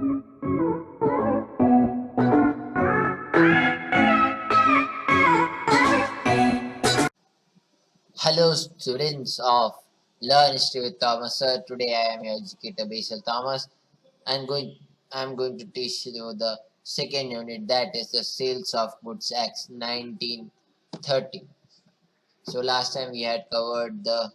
Hello, students of Learn History with Thomas Sir. Today I am your educator Basil Thomas. I'm going to teach you the second unit, that is the Sales of Goods Act 1930. So last time we had covered the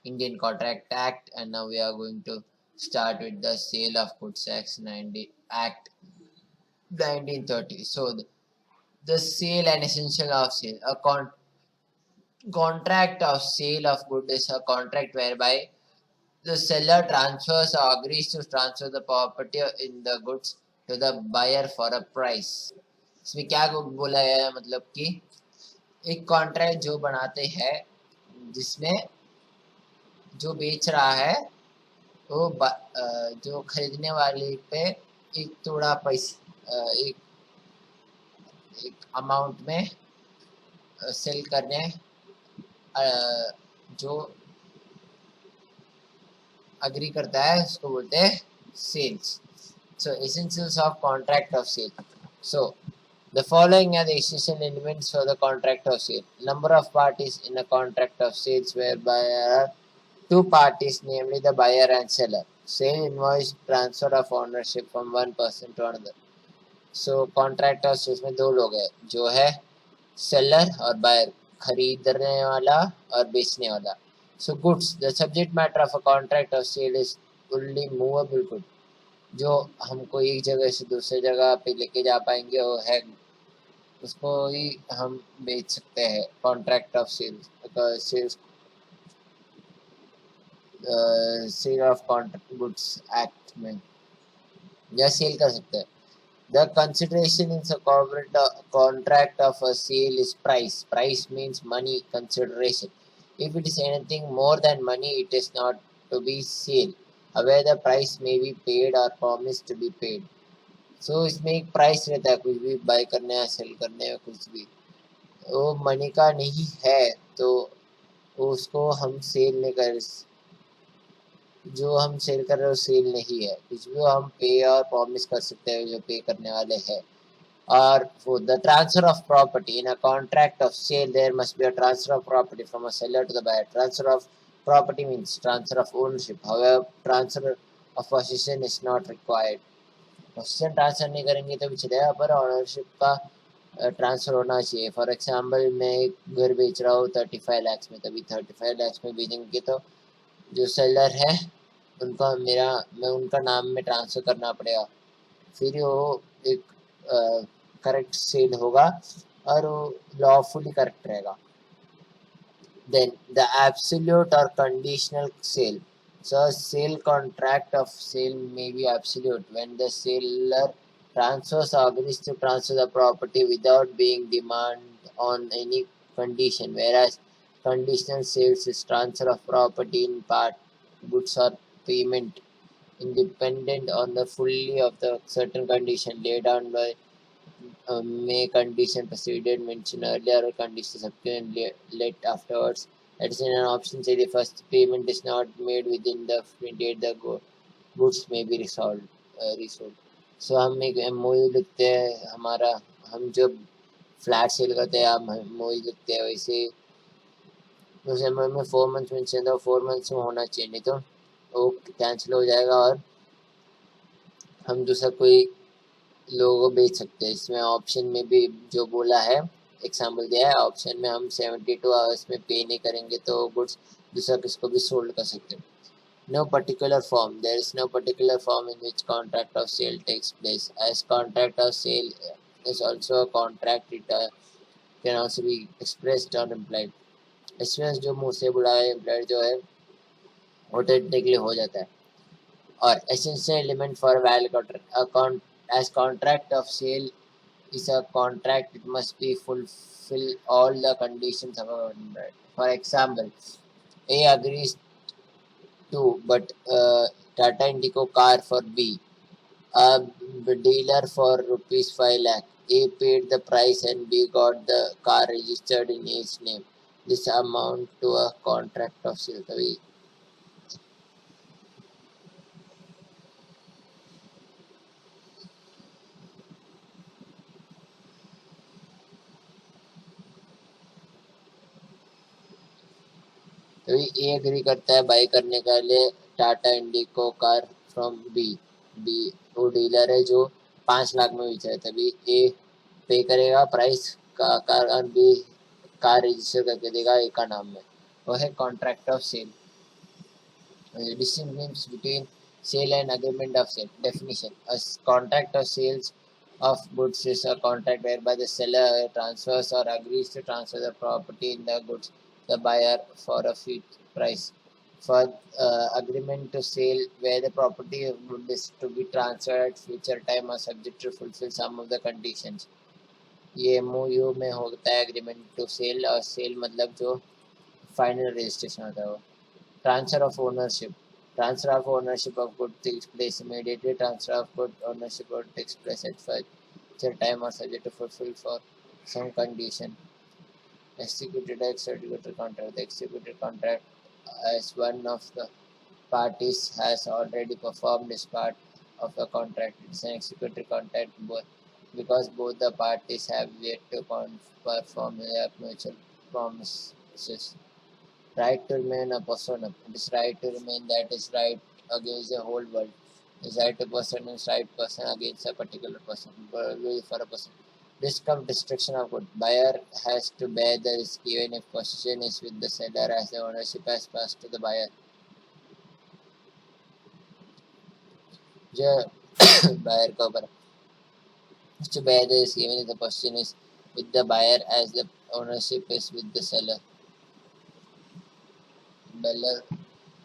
Indian Contract Act, and now we are going to start with the Sale of Goods Act 1930. So the sale and essential of sale. Contract of sale of goods is a contract whereby the seller transfers or agrees to transfer the property in the goods to the buyer for a price. इसमें क्या बोला गया है, मतलब कि एक contract जो बनाते हैं जिसमें जो बेच रहा है वो जो खरीदने वाले पे एक थोड़ा पैसा एक अमाउंट में सेल करने जो अग्री करता है उसको बोलते हैं sales. So essentials of contract of sale. So the following are the essential elements for the contract of sale. Number of parties in a contract of sales whereby there are two parties, namely the buyer and seller. Sale involves transfer of ownership from one person to another. So contract of sales में दो लोग हैं, जो है seller और buyer, खरीदने वाला और बेचने वाला. So goods, the subject matter of a contract of sale is only movable good. जो हमको एक जगह से दूसरी जगह पे लेके जा पाएंगे वो है, उसको ही हम बेच सकते हैं. Contract of sales sale of goods act में या सेल कर सकते हैं. The consideration in the contract of a sale is price. Price means money consideration. If it is anything more than money, it is not to be sale. However, the price may be paid or promised to be paid. So इसमें एक price रहता है, कुछ भी bye करने या cell करने या कुछ भी, वो मनी का नहीं है तो उसको हम सेल नहीं कर, जो हम सेल कर रहे हो सेल नहीं है. कुछ भी हम पे और प्रॉमिस कर सकते हैं जो पे करने वाले हैं. और for the transfer of property in a contract of sale, there must be a transfer of property from a seller to the buyer. Transfer of property means transfer of ownership. However, transfer of possession is not required. Position transfer नहीं करेंगे तो भी चलेगा, पर ownership का transfer होना चाहिए. For example मैं एक घर बेच रहा हूँ 35 लाख में, तभी 35 लाख में बेचेंगे तो जो सेलर है उनका मैं उनका नाम में ट्रांसफर करना पड़ेगा, फिर वो एक करेक्ट सेल होगा और वो लॉफुली करेक्ट रहेगा. Then the absolute or conditional sale. So a sale contract of sale may be absolute when the seller transfers or agrees to transfer the property without being demanded on any condition, whereas conditional sales is transfer of property in part, goods or payment independent on the fully of the certain condition laid down by may condition preceded mentioned earlier or condition subsequent late afterwards. That is in an option say the first payment is not made within the date the goods may be resold. So हम एक MOU लिखते हैं, हमारा हम जब flat cell करते हैं हम MOU लिखते हैं, वैसे उस MOU में 4 months मेंशन था, 4 months में होना चाहिए, नहीं तो वो कैंसिल हो जाएगा और हम दूसरा कोई लोगो बेच सकते हैं. इसमें ऑप्शन में भी जो बोला है, एग्जाम्पल दिया है, ऑप्शन में हम 72 आवर्स में पे नहीं करेंगे तो गुड्स दूसरा किसको भी सोल्ड कर सकते हैं. No particular form. There is no particular form in which contract of sale takes place. As contract of sale is also a contract, it can also be expressed or implied. इसमें जो मुँह से बुला है implied जो है वो technically हो जाता है. और essential element for valid contract. As contract of sale is a contract, it must be fulfill all the conditions of a contract. For example, A agrees to but Tata Indigo car for B, a dealer for rupees 5 lakh. A paid the price and B got the car registered in A's name. This amount to a contract of sale. तभी तभी ए agree करता है by करने के लिए टाटा इंडिको car from B. B वो dealer है जो 5 लाख में बेचा है, तभी ए पे करेगा प्राइस का कार और बी कार रजिस्टर करके देगा ए का नाम में। वो है contract of sale. Distinction between sale and agreement of sale. Definition: a contract of sales of goods is a contract whereby the seller transfers or agrees to transfer the property in the goods to the buyer for a fixed price. For agreement to sale, where the property of good is to be transferred at future time or subject to fulfill some of the conditions. ये MOU में होता है agreement to cell, और cell मतलब जो final registration होता है वो। Transfer of ownership. Transfer of ownership of good takes place immediately. Transfer of good ownership or takes place at future time or subject to fulfill for some condition. Executed executed contract. The executed contract as one of the parties has already performed this part of the contract. It's an executed contract because both the parties have yet to perform their mutual promises. Right to remain a person. This right to remain, that is right against the whole world. This right to person is right person against a particular person, for a person. Risk of destruction of good. Buyer has to bear the risk even if possession is with the seller as the ownership has passed to the buyer. जो buyer का ऊपर has to bear the risk even if the possession is with the buyer as the ownership is with the seller.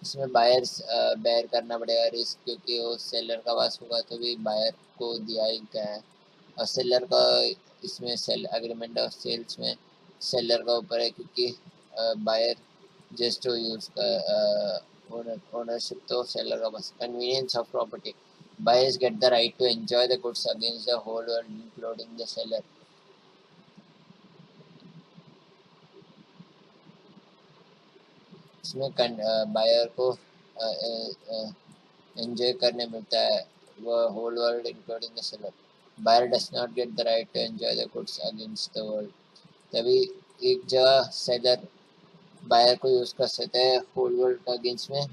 इसमें buyer bear करना पड़ेगा risk, क्योंकि वो seller का पास होगा तो भी बायर को दिया ही गया है। और सेलर का इसमें सेल एग्रीमेंट ऑफ सेल्स में सेलर का ऊपर है, क्योंकि बायर जस्ट टू यूज का ओनरशिप तो सेलर का पास। Convenience of property. Buyers get the right to enjoy the goods against the whole world including the seller. इसमें बायर को एंजॉय करने मिलता है वह whole world including the seller. Buyer does not get the right to enjoy the goods against the world. तभी एक जगह seller buyer को यूज़ कर सकते हैं होल वर्ल्ड का अगेंस्ट में।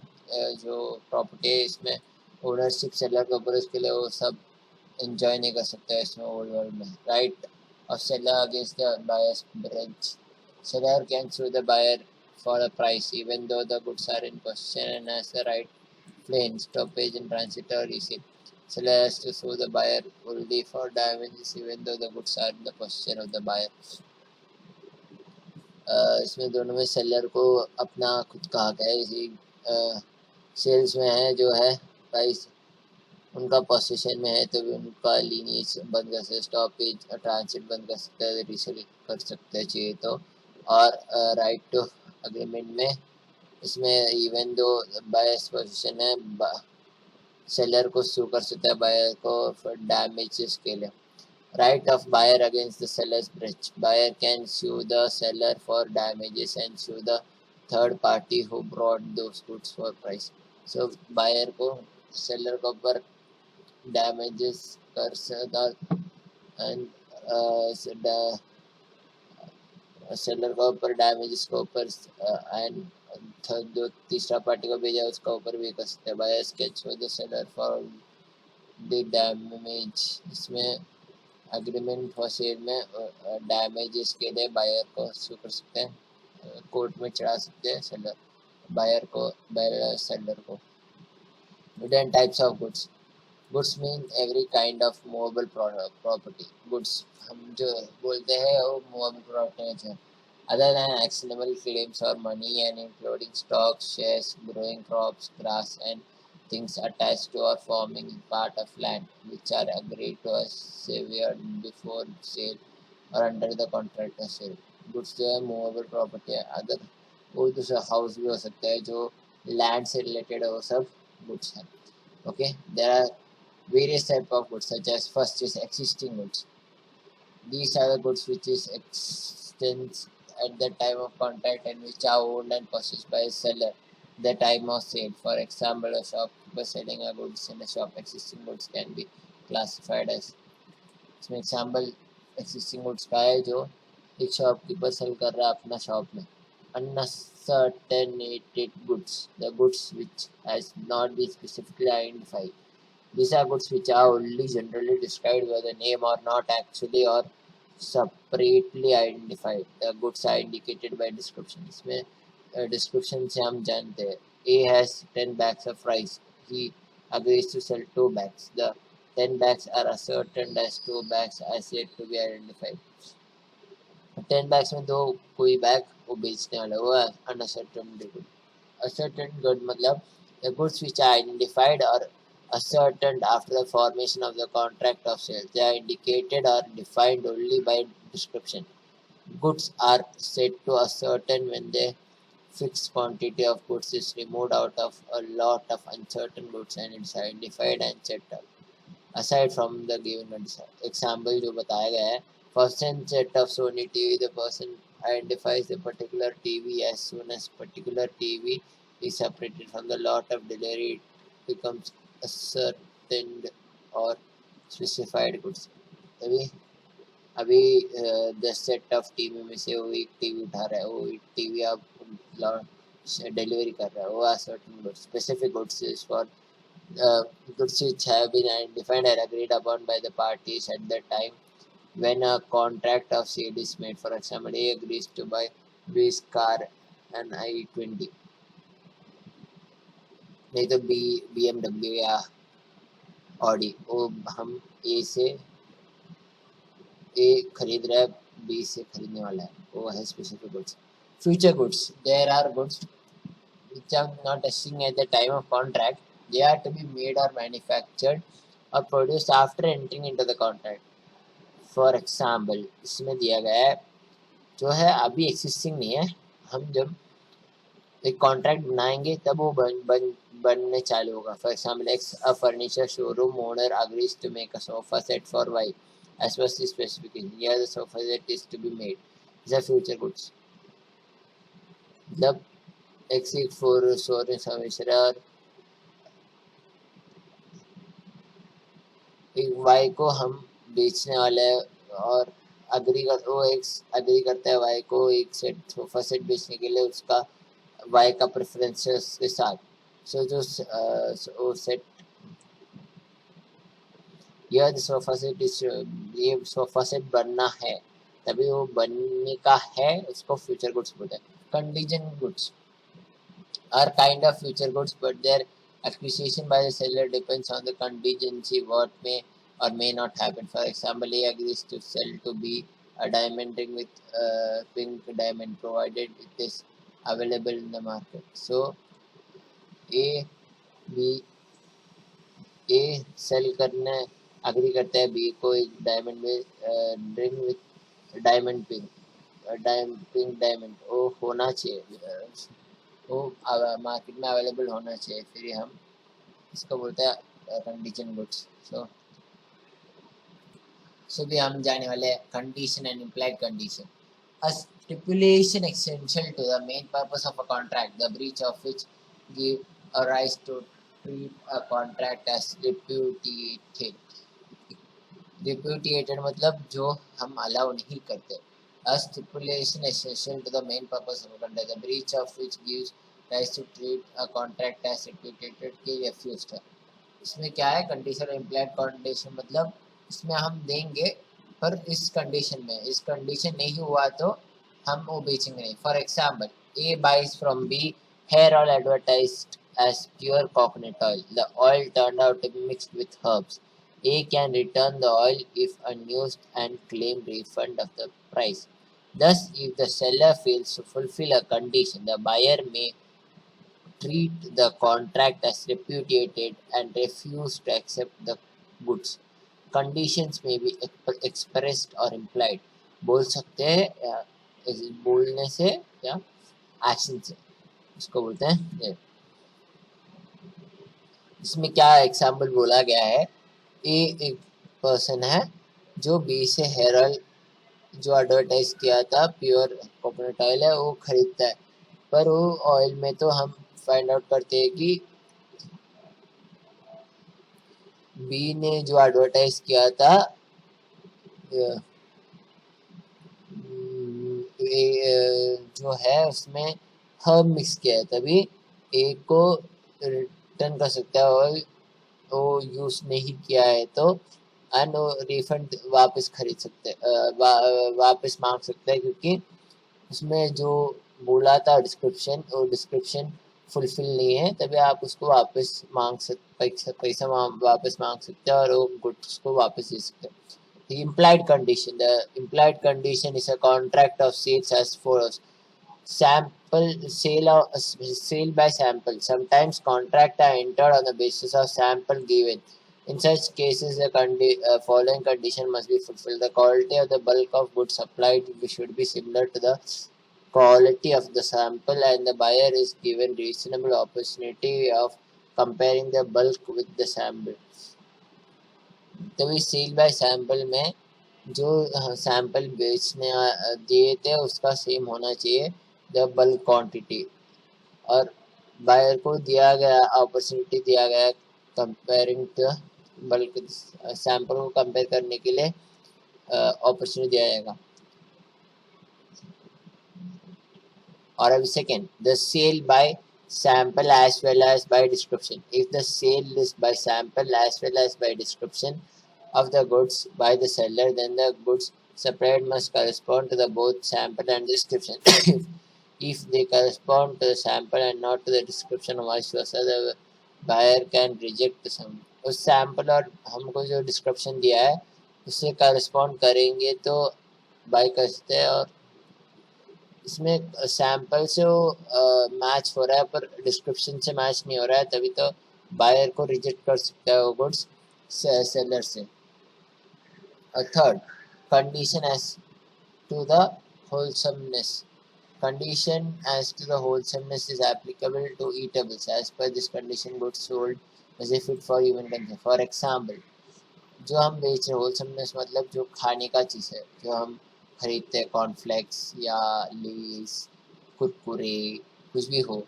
जो प्रॉपर्टी है इसमें ओनरशिप सेलर के ऊपर, उसके लिए वो सब एंजॉय नहीं कर सकते हैं इसमें होल वर्ल्ड में। Right of seller against the buyers breach. Seller can sue the buyer for a price even though the goods are in possession and has the right claim, stoppage in transit or receipt. Seller has to sue the buyer only for damages even though the goods are in the possession of the buyer. इसमें दोनों में seller को अपना खुद का हक है। इसी सेल्स में है जो है प्राइस उनका पोजीशन में है तो भी उनका लीनियज बंद कर सकते, स्टॉपेज ट्रांसिट बंद कर सकते हैं, रीसेल कर सकते हैं चाहिए तो। और राइट टू अग्रीमेंट में इसमें इवन दो बायर्स पोजीशन है, सेलर को सू कर सकता है बायर को फॉर डैमेजेस के लिए। Right of buyer against the seller's breach. Buyer can sue the seller for damages and sue the third party who brought those goods for price. So buyer को seller के ऊपर damages कर सकता and seller का ऊपर damages के ऊपर and जो तीसरा पार्टी को भेजा उसका ऊपर भी कर सकते हैं। Buyer can sue the seller for the damage. इसमें एग्रीमेंट फॉर सेल में डैमेजेस के लिए बायर को सू कर सकते हैं, कोर्ट में चढ़ा सकते हैं सेलर बायर को, बायर सेलर को। Hidden types of goods. Goods mean every kind of movable property. Goods हम जो बोलते हैं वो movable property है other than actionable claims or money and including stocks, shares, growing crops, grass and things attached to or forming part of land which are agreed to or severed before sale or under the contract of sale. Goods जो है movable property है। Other वो दूसरा house भी हो सकता है जो लैंड से रिलेटेड है, वो सब goods है। Okay, there are various type of goods such as first is existing goods. These are the goods which is extant at the time of contract and which are owned and possessed by a seller at the time of sale. For example, a shopkeeper selling a goods in a shop. Existing goods can be classified as. इसमें example existing goods का है जो एक shopkeeper cell कर रहा है अपना shop में, uncertainated goods, the goods which has not been specifically identified. These are goods which are only generally described by the name or not actually or separately identified. The goods are indicated by description. इसमें description से हम जानते हैं. A has 10 bags of rice. He agrees to sell 2 bags. The 10 bags are ascertained as 2 bags as yet to be identified. 10 bags में दो कोई bag वो बेचने वाला वो uncertain good. Ascertained good मतलब the goods which are identified or ascertained after the formation of the contract of sale. They are indicated or defined only by description. Goods are said to ascertain when the fixed quantity of goods is removed out of a lot of uncertain goods and it's identified and set up. Aside from the given condition. Example जो बताया गया है, first and set of Sony TV, the person identifies the particular TV as soon as particular TV is separated from the lot of delivery, it becomes ascertained or specified goods. अभी अभी 10 set of TV में से वो एक TV उठा रहा है, वो एक टीवी आप डिलीवरी कर रहा है, वो certain goods, specific goods is for goods which have been identified and agreed upon by the parties at the time when a contract of sale is made. For example, A agrees to buy B's car an i20, नहीं तो BMW या Audi, वो हम A से A खरीद रहा है, B से खरीदने वाला है, वो है specific goods. Future goods, there are goods which are not existing at the time of contract. They are to be made or manufactured or produced after entering into the contract. For example, इसमें दिया गया है जो है अभी existing नहीं है, हम जब एक कॉन्ट्रैक्ट बनाएंगे तब वो बनने चालू होगा. For example, a furniture showroom owner agrees to make a sofa set for Y as per the specification. Here the sofa set is to be made. These are future goods. मतलब exit for showroom service और एक Y को हम बेचने वाले हैं और agree करता है Y को एक सेट सोफा सेट बेचने के लिए उसका Y का प्रेफरेंसेस के साथ. सो जो सेट यह सोफा सेट ये सोफा सेट बनना है तभी वो बनने का है, उसको फ्यूचर गुड्स बोलते हैं. Contingent goods are kind of future goods, but their acquisition by the seller depends on the contingency, what may or may not happen. For example, A agrees to sell to B a diamond ring with a pink diamond provided it is available in the market. So A B A sell करने agree करता है B को एक diamond में ring with diamond pink pink diamond वो होना चाहिए, वो मार्केट में अवेलेबल होना चाहिए, फिर हम इसको बोलते हैं कंडीशन गुड्स. सो भी हम जाने वाले हैं condition and implied condition. A stipulation essential to the main purpose of a contract, the breach of which give a rise to treat a contract as repudiated. Repudiated मतलब जो हम अलाउ नहीं करते. A stipulation essential to the main purpose of a contract, the breach of which gives rise to treat a contract as repudiated की refused है. इसमें क्या है, कंडीशन इम्प्लाइड कंडीशन मतलब इसमें हम देंगे पर इस कंडीशन में, इस कंडीशन नहीं हुआ तो हम वो बेचेंगे नहीं. For example, A buys from B hair oil advertised as pure coconut oil. The oil turned out to be mixed with herbs. A can return the oil if unused and claim refund of the price. Thus, if the seller fails to fulfill a condition, the buyer may treat the contract as repudiated and refuse to accept the goods. Conditions may be expressed or implied. बोल सकते हैं बोलने से या action से, इसको बोलते हैं. इसमें क्या एग्जाम्पल बोला गया है, एक पर्सन है जो बी से हेयर ऑयल जो एडवर्टाइज किया था प्योर कोकोनट ऑयल है वो खरीदता है, पर वो ऑयल में तो हम फाइंड आउट करते हैं कि बी ने जो एडवर्टाइज किया था जो है उसमें हम मिक्स किया है, तभी ए को रिटर्न कर सकता है, और वो यूज नहीं किया है तो एंड रिफंड वापस खरीद सकते वापस मांग सकते हैं, क्योंकि उसमें जो बोला था डिस्क्रिप्शन, वो डिस्क्रिप्शन फुलफिल नहीं है, तभी आप उसको वापस मांग सकते, पैसा वापस मांग सकते हैं और वो गुड्स को वापस दे सकते हैं. The implied condition. The implied condition is a contract of sales as follows: sale by sample. Sometimes contracts are entered on the basis of sample given. In such cases, the following condition must be fulfilled: the quality of the bulk of goods supplied should be similar to the quality of the sample, and the buyer is given reasonable opportunity of comparing the bulk with the sample. तभी cell bye sample में जो sample बेचने दिए थे उसका same होना चाहिए the bulk quantity, और बायर को दिया गया अपॉर्चुनिटी दिया गया कंपेयरिंग टू बल्क सैंपल को कंपेयर करने के लिए अपॉर्चुनिटी दिया जाएगा. और अभी second, the sale by sample as well as by description. If the sale is by sample as well as by description of the goods by the seller, then the goods supplied must correspond to the both sample and description. If they correspond to the sample and not to the description, vice versa, the buyer can reject the sample. उस sample और हमको जो description दिया है उससे correspond करेंगे तो buy कर सकते हैं, और इसमें सैंपल से वो मैच हो रहा है पर डिस्क्रिप्शन से मैच नहीं हो रहा है, तभी तो बायर को रिजेक्ट कर सकता है वो गुड्स सेलर से. Third, condition as to the wholesomeness. Condition as to the wholesomeness is applicable to eatables. As per this condition, goods sold must be fit for human consumption. For example, जो हम बेच रहे wholesomeness मतलब जो खाने का चीज़ है, जो हम खरीदते हैं कॉर्नफ्लेक्स या लेस कुरकुरे कुछ भी हो,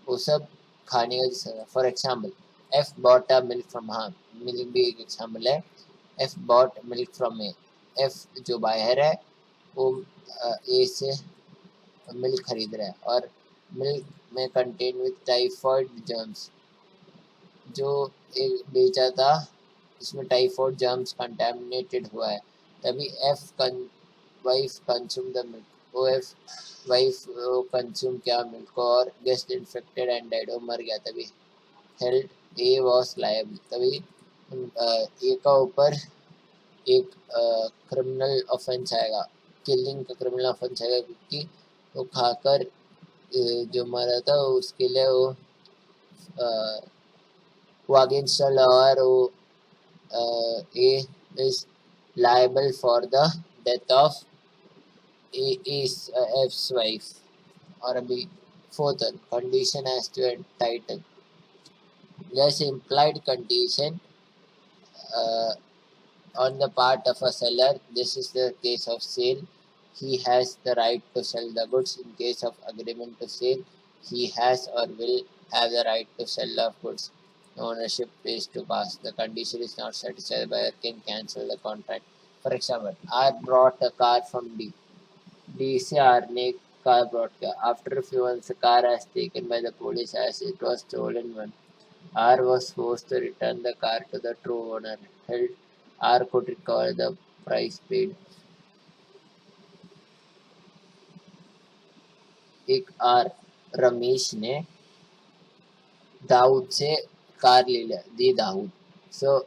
वो सब खाने का चीज़ है. For example, F bought a milk from, हाँ मिल्क भी एक एग्जाम्पल है. F bought milk from A. F जो बायर है वो ए से मिल्क खरीद रहा है, और मिल्क में कंटेन विथ टाइफॉइड जर्म्स. जो एक बेचा था इसमें टाइफॉइड जर्म्स कंटेमिनेटेड हुआ है, तभी F wife consume the milk. वो एफ वाइफ कंज्यूम किया मिल्क को और गेस्ट इन्फेक्टेड एंड डाइड, वो मर गया, तभी हेल्ड ए वॉज लायबल. तभी ए का ऊपर एक क्रिमिनल ऑफेंस आएगा, किलिंग का क्रिमिनल ऑफेंस आएगा, क्योंकि वो खाकर जो मरा था उसके लिए वो अगेंस्ट द लॉ, वो A is liable for the death of F's wife. और अभी fourth condition as to a title. There's implied condition on the part of a seller. This is the case of sale. He has the right to sell the goods. In case of agreement to sale, he has or will have the right to sell the goods. Ownership is to pass. The condition is not satisfied, buyer can cancel the contract. For example, R brought a car from D. D से R ने एक car brought किया. After a few months, the car was taken by the police as it was stolen one. R was forced to return the car to the true owner. Held, R could recover the price paid. एक R Ramesh ने दाऊद से car ले लिया, दी दाऊद. सो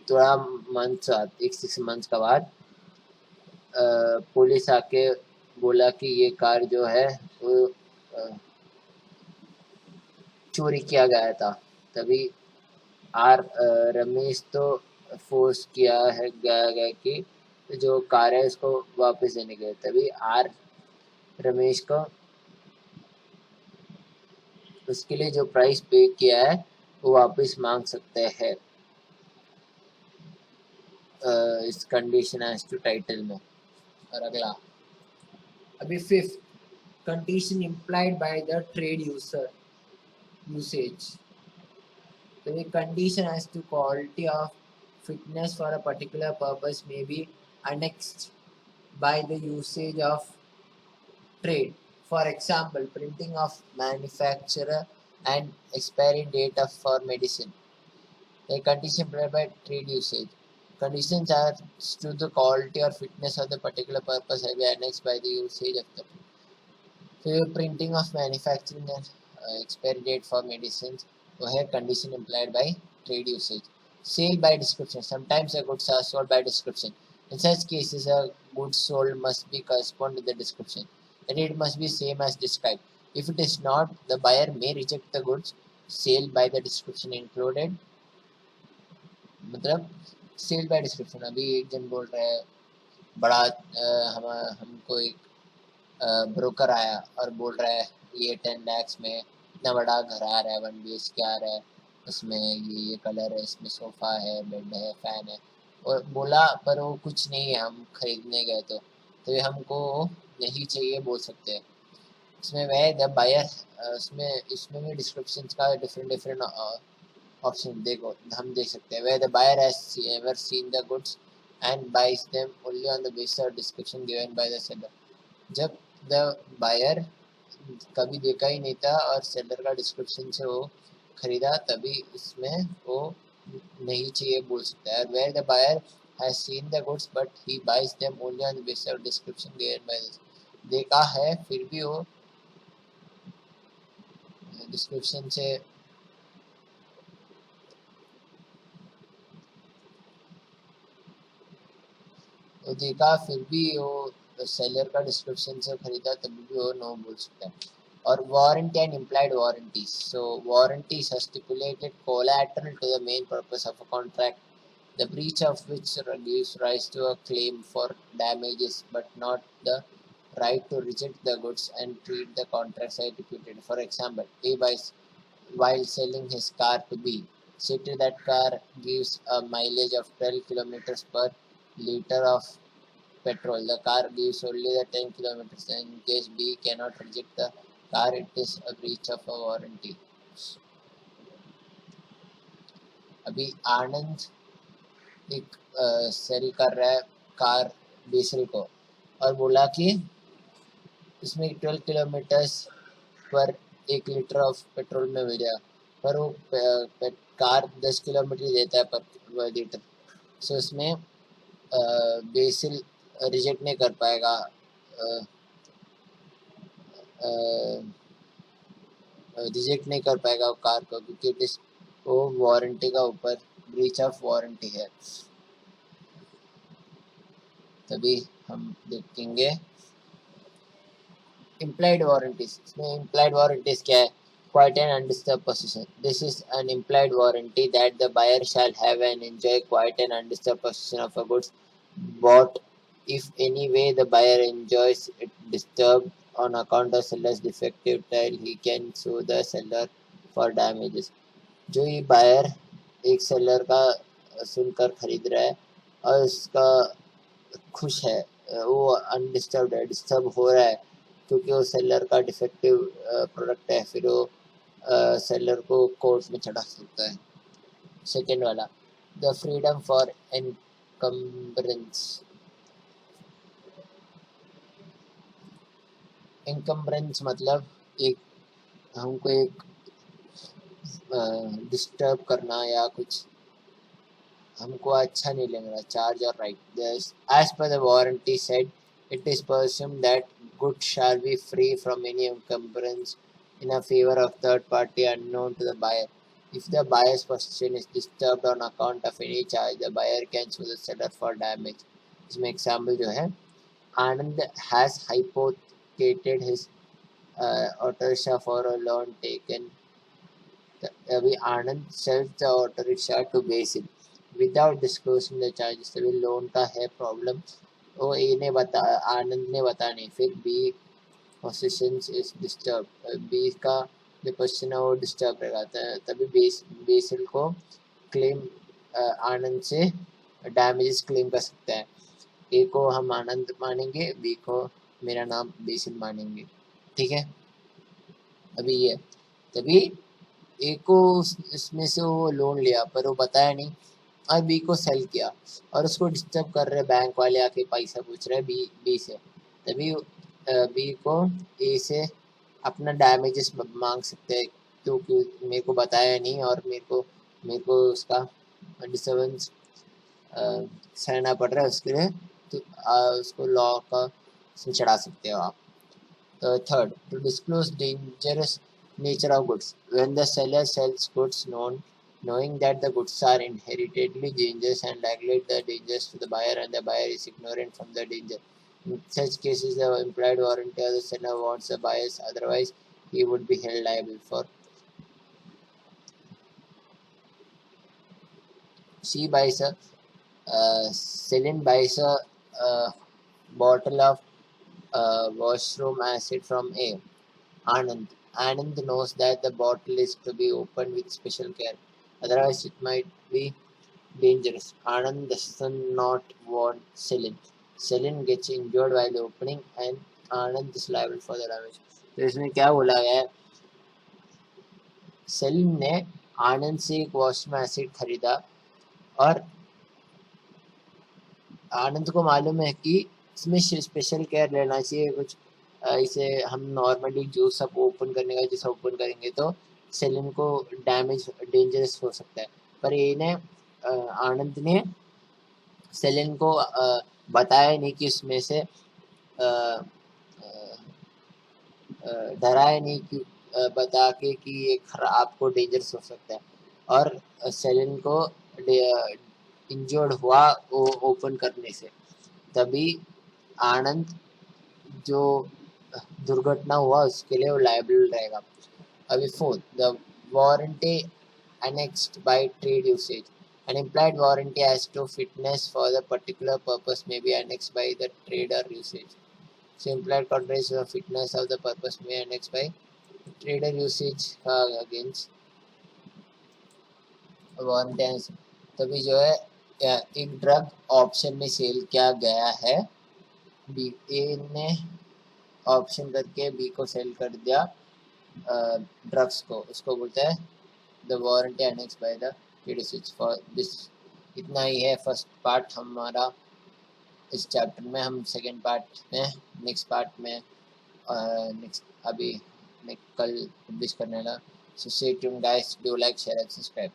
थोड़ा months बाद, एक 6 months का बाद पुलिस आके बोला कि ये कार जो है वो चोरी किया गया था. तभी आर रमेश तो फोर्स किया है गया कि जो कार है उसको वापस देने के लिए. तभी आर रमेश को उसके लिए जो प्राइस पे किया है वो वापस मांग सकते हैं इस कंडीशन एज टू टाइटल में. और अगला अभी fifth, condition implied by the trade usage. तो ये condition as to quality of fitness for a particular purpose may be annexed by the usage of trade. For example, printing of manufacturer and expiry date of for medicine. A condition implied by trade usage. Conditions are to the quality or fitness of the particular purpose have been annexed by the usage of the printing of manufacturing and expiry date for medicines. Here condition implied by trade usage. Sale by description. Sometimes the goods are sold by description. In such cases, a goods sold must be correspond to the description. The rate must be same as described. If it is not, the buyer may reject the goods. Sale by the description included. मतलब cell bye description. अभी एक जन बोल रहा है बड़ा हमको एक ब्रोकर आया और बोल रहा है ये 10 lakhs में इतना बड़ा घर आ रहा है, 1 BHK आ रहा है, उसमें ये कलर है, इसमें सोफ़ा है, बेड है, फ़ैन है, और बोला पर वो कुछ नहीं है, हम खरीदने गए तो ये हमको नहीं चाहिए बोल सकते हैं. इसमें वह द बायर उसमें इसमें भी डिस्क्रिप्शन का डिफरेंट ऑप्शन देखो हम देख सकते हैं. where the buyer has ever seen the goods and buys them only on the basis of description given by the seller. जब द बायर कभी देखा ही नहीं था और सेलर का डिस्क्रिप्शन से वो खरीदा तभी इसमें वो नहीं चाहिए बोल सकता है. where the buyer has seen the goods but he buys them only on the basis of description given by the देखा है फिर भी वो डिस्क्रिप्शन से तो देखा फिर भी वो सेलर का डिस्क्रिप्शन से खरीदा तभी भी वो नो बोल सकता है. और warranty and implied warranties. So warranties are stipulated collateral to the main purpose of a contract, the breach of which gives rise to a claim for damages but not the right to reject the goods and treat the contract as reputed. For example, A buys while selling his car to B, stated that car gives a mileage of 12 kilometers per liter of petrol. The car gives only the 10 kilometers. In case B cannot reject the car, it is a breach of a warranty. अभी आनंद एक cell कर रहा है car दूसरे को और बोला कि इसमें 12 किलोमीटर्स पर 1 लीटर ऑफ पेट्रोल में मिल जाए, पर वो कार 10 किलोमीटर देता है पर लीटर. सो इसमें बेसिल रिजेक्ट नहीं कर पाएगा, रिजेक्ट नहीं कर पाएगा वो कार को क्योंकि इट इज वो वारंटी का ऊपर ब्रीच ऑफ वारंटी है. तभी हम देखेंगे implied warranties. इसमें implied warranties क्या है? Quiet and undisturbed possession. This is an implied warranty that the buyer shall have and enjoy quiet and undisturbed possession of a goods bought. If any way the buyer enjoys it disturbed on account of seller's defective tile, he can sue the seller for damages. जो ये buyer एक seller का सुनकर खरीद रहा है और उसका खुश है, वो अनडिस्टर्ब है, डिस्टर्ब हो रहा है क्योंकि वो सेलर का डिफेक्टिव प्रोडक्ट है, फिर वो सेलर को कोर्ट में चढ़ा सकता है. सेकेंड वाला the freedom for encumbrance. Encumbrance मतलब एक हमको एक डिस्टर्ब करना या कुछ हमको अच्छा नहीं लग रहा, चार्ज और right. As per the warranty said it is presumed that goods shall be free from any encumbrance in a favor of third party unknown to the buyer. If the buyer's possession is disturbed on account of any charge, the buyer can sue the seller for damage. इसमें example जो है, आनंद has hypothecated his auto rickshaw for a loan taken. अभी आनंद sells the auto rickshaw to Basil without disclosing the charges. तभी loan का है problem, वो ए ने बता आनंद ने बता नहीं. फिर B position is disturb, B का जो पोजीशन है वो डिस्टर्ब रहेगा तभी बेसिल को क्लेम आनंद से डैमेजेस क्लेम कर सकता है. ए को हम आनंद मानेंगे, बी को मेरा नाम बेसिल मानेंगे. ठीक है. अभी ये तभी ए को इसमें से वो लोन लिया पर वो बताया नहीं और बी को सेल किया और उसको डिस्टर्ब कर रहे बैंक वाले, आके पैसा पूछ रहे बी से. तभी बी को ए से अपना डैमेजेस मांग सकते हैं, क्योंकि मेरे को बताया नहीं और मेरे को उसका डिस्टर्बेंस सहना पड़ रहा है, उसके लिए तो उसको लॉ का उसमें चढ़ा सकते हो आप। तो third, to disclose dangerous nature of goods. When the seller sells goods knowing that the goods are inherently dangerous and likely the dangers to the buyer and the buyer is ignorant from the danger. In such cases, the implied warranty of the seller warns the buyers, otherwise he would be held liable for. She buys a Celine buys a bottle of washroom acid from A. Anand. Anand knows that the bottle is to be opened with special care, otherwise it might be dangerous. Anand does not want Celine. Celine gets injured while opening and Anand is liable for the damage. तो इसमें क्या बोला गया है, salient ने आनंद से एक washroom acid खरीदा और आनंद को मालूम है कि इसमें स्पेशल केयर लेना चाहिए कुछ, इसे हम नॉर्मली जूस सब ओपन करने का जैसे ओपन करेंगे तो सेलिन को डैमेज डेंजरस हो सकता है, पर ये आनंद ने सेलिन को बताया नहीं कि उसमें से डराया नहीं कि बता के कि ये आपको डेंजरस हो सकता है, और सेलिन को इंजर्ड हुआ वो ओपन करने से, तभी आनंद जो दुर्घटना हुआ उसके लिए वो लायबल रहेगा। अभी fourth, the warranty annexed by trade usage. An implied warranty as to fitness for the particular purpose may be annexed by the trader usage. So implied contradiction of fitness of the purpose may annexed by trader usage against warranty. तभी जो है एक drug option में cell किया गया है, B ए ने option करके बी को सेल कर दिया ड्रग्स को, उसको बोलते हैं the warranty annex bye the trade for this. इतना ही है फर्स्ट पार्ट हमारा इस चैप्टर में। हम सेकंड पार्ट में नेक्स्ट पार्ट में नेक्स्ट अभी कल पब्लिश करने वाला। So stay tuned guys, do like share and subscribe.